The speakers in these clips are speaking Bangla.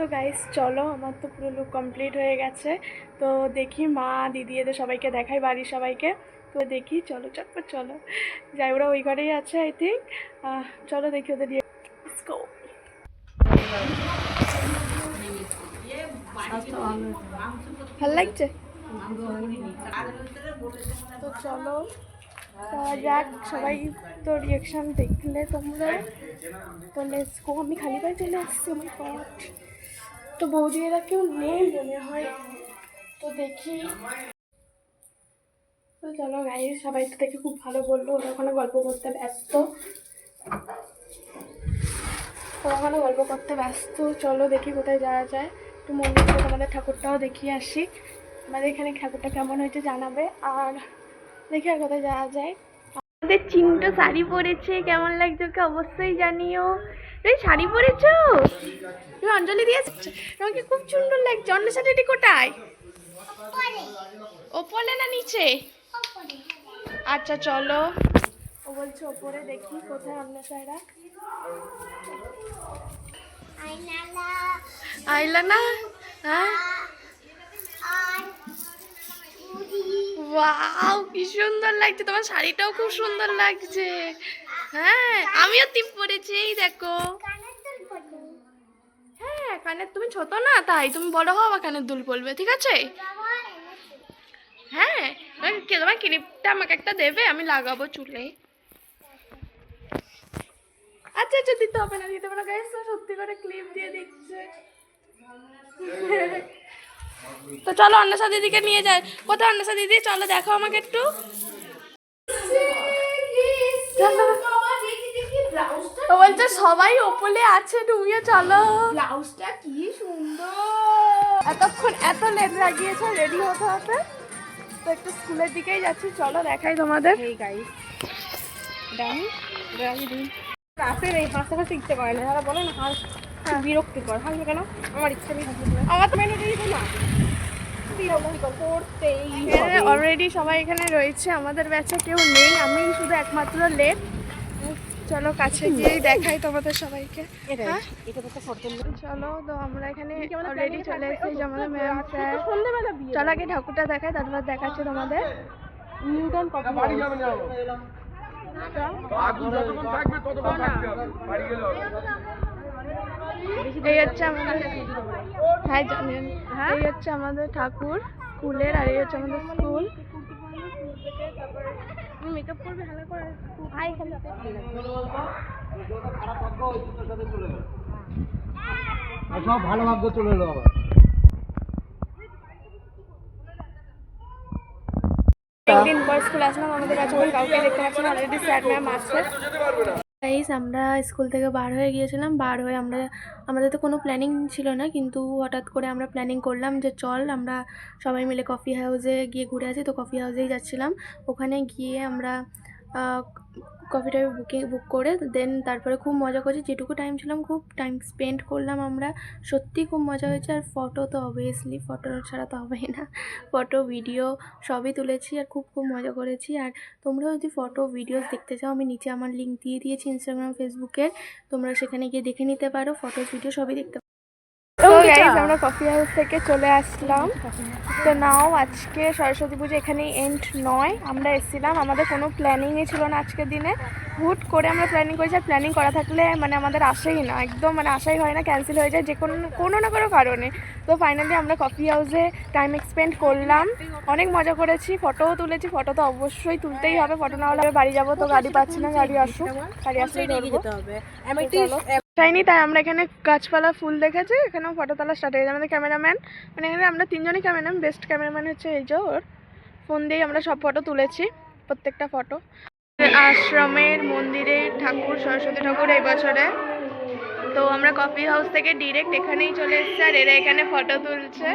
তো গাইস চলো, আমার তো পুরো লুক কমপ্লিট হয়ে গেছে। তো দেখি মা দিদি এদের সবাইকে দেখাই, বাড়ির সবাইকে। তো দেখি, চলো চটপট চলো যাই, ওরা ওই ঘরেই আছে আই থিঙ্ক। চলো দেখি ওদের দিয়ে। ভালো লাগছে তো চলো যাক, সবাই তো রিয়াকশান দেখলে তোমরা। তো লেটস গো। আমি খালি পায়ে চলে আসছি, আমার গড। তো বৌদি এরা কেউ নেই মনে হয়, তো দেখি। তো চলো গাইস, সবাই তো দেখে খুব ভালো বললো। ওরা ওখানে গল্প করতে ব্যস্ত, চলো দেখি কোথায় যাওয়া যায়। একটু মন্দির থেকে তোমাদের ঠাকুরটাও দেখিয়ে আসি। আমাদের এখানে ঠাকুরটা কেমন হয়েছে জানাবে, আর দেখি আর কোথায় যাওয়া যায়। আমাদের চিন্টু শাড়ি পরেছে, কেমন লাগছে ওকে অবশ্যই জানিও। তুই শাড়ি পরেছো, তুই অঞ্জলি দিয়েছিস, তোমাকে খুব সুন্দর লাগছে। অন্য শাড়িটি কোথায়, ওপরে না নিচে? আচ্ছা চলো, ও বলছে ওপরে, দেখি কোথায় অন্য শাড়িটা। আইলানা, হ্যাঁ ওয়াও কি সুন্দর লাগছে, তোমার শাড়িটাও খুব সুন্দর লাগছে। হ্যাঁ আমিও টিপ পরেছি, এই দেখো। হ্যাঁ কানের, তুমি ছোট না তাই, তুমি বড় হও আবার কানের দুল পরবে, ঠিক আছে? হ্যাঁ তোমার ক্লিপটা আমাকে একটা দেবে, আমি লাগাবো চুলে। আচ্ছা আচ্ছা, দিতে হবে না, দিতে হবে না গাইস, সত্যি করে ক্লিপ দিয়ে দিচ্ছে। তো চলো অন্বেষা দিদিকে নিয়ে যাই। কোথায় অন্বেষা দিদি, চলো দেখো আমাকে একটু। ও বলছে সবাই ওপরে আছে, তুমিও চলো। ব্লাউজটা কি সুন্দর, এতক্ষণ এত লেট লাগিয়েছে রেডি হতে হতে। তো একটু স্কুলের দিকেই যাচ্ছি, চলো দেখাই তোমাদের। এই হাসতে হাসতে ইচ্ছে করে না, যারা বলে না হাস বিরক্তিকর, হাসবে কেন? আমার ইচ্ছা নেই হাসতে, আমার তো মেনে দিই না। অলরেডি সবাই এখানে রয়েছে, আমাদের ব্যাচে কেউ নেই, আমি শুধু একমাত্র লেট। চলো কাছে গিয়েই দেখাই তোমাদের সবাইকে। চলো, তো আমরা এখানে অলরেডি চলে এসেছি, যে আমাদের ম্যাম স্যার। চলো আগে ঠাকুরটা দেখাই, তারপর দেখাচ্ছে তোমাদের। নিউটন এই হচ্ছে আমাদের, হ্যাঁ জানেন, এই হচ্ছে আমাদের ঠাকুর স্কুলের, আর এই হচ্ছে আমাদের স্কুল। মেকআপ করবে ভালো করে, সব ভালো ভাগ্য চলে এলো আবার। একদিন পর স্কুল আসলাম, আমাদের কাছে কাউকে দেখতে পাচ্ছি না, অলরেডি স্যার ম্যাম আসছে। গাইস আমরা স্কুল থেকে বার হয়ে গিয়েছিলাম, বার হয়ে আমাদের তো কোনো প্ল্যানিং ছিল না, কিন্তু হঠাৎ করে আমরা প্ল্যানিং করলাম যে চল আমরা সবাই মিলে কফি হাউসে গিয়ে ঘুরে আসি। তো কফি হাউসেই যাচ্ছিলাম, ওখানে গিয়ে আমরা কফিটা বুক করে দেন তারপরে খুব মজা করছি, যেটুকু টাইম ছিলাম খুব টাইম স্পেন্ড করলাম আমরা। সত্যি খুব মজা হয়েছে, আর ফটো তো অবভিয়াসলি, ফটো ছাড়া তো হবেই না, ফটো ভিডিও সবই তুলেছি, আর খুব মজা করেছি। আর তোমরা যদি ফটো ভিডিওস দেখতে চাও, আমি নিচে আমার লিঙ্ক দিয়ে দিয়েছি ইনস্টাগ্রাম ফেসবুকের, তোমরা সেখানে গিয়ে দেখে নিতে পারো, ফটো ভিডিও সবই দেখতে পারো। তো গাইস আমরা কফি হাউস থেকে চলে আসলাম। তো নাও আজকে সরস্বতী পুজো এখানেই এন্ড নয়, আমরা এসেছিলাম, আমাদের কোনো প্ল্যানিংই ছিল না আজকের দিনে, হুট করে আমরা প্ল্যানিং করেছি। আর প্ল্যানিং করা থাকলে মানে আমাদের আসেই না, একদম মানে আশাই হয় না, ক্যান্সেল হয়ে যায় যে কোনো না কোনো কারণে। তো ফাইনালি আমরা কফি হাউসে টাইম এক্সপেন্ড করলাম, অনেক মজা করেছি, ফটোও তুলেছি, ফটো তো অবশ্যই তুলতেই হবে, ফটো না হলে বাড়ি যাবো। তো গাড়ি পাচ্ছি না, গাড়ি আসুক, গাড়ি আসলে চাইনি, তাই আমরা এখানে গাছপালা ফুল দেখেছি, এখানেও ফটো তোলা স্টার্ট হয়ে যায়। আমাদের ক্যামেরাম্যান, মানে এখানে আমরা তিনজনই ক্যামেরাম্যান, বেস্ট ক্যামেরাম্যান হচ্ছে এই যে, ওর ফোন দিয়েই আমরা সব ফটো তুলেছি, প্রত্যেকটা ফটো। আশ্রমের মন্দিরে ঠাকুর, সরস্বতী ঠাকুর এই বছরে। তো আমরা কফি হাউস থেকে ডিরেক্ট এখানেই চলে এসেছি, আর এরা এখানে ফটো তুলছে,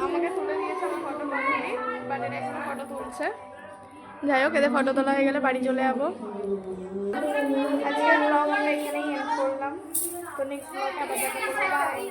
আমাকে তুলে দিয়েছে, আমার ফটো তুলিনি, বাট এরা এখানে ফটো তুলছে। যাই হোক, এদের ফটো তোলা হয়ে গেলে বাড়ি চলে যাবো। আজকের ব্লগ আমরা এখানেই এন্ড করলাম, তো নেক্সট ব্লগে আবার দেখা করবো, বাই।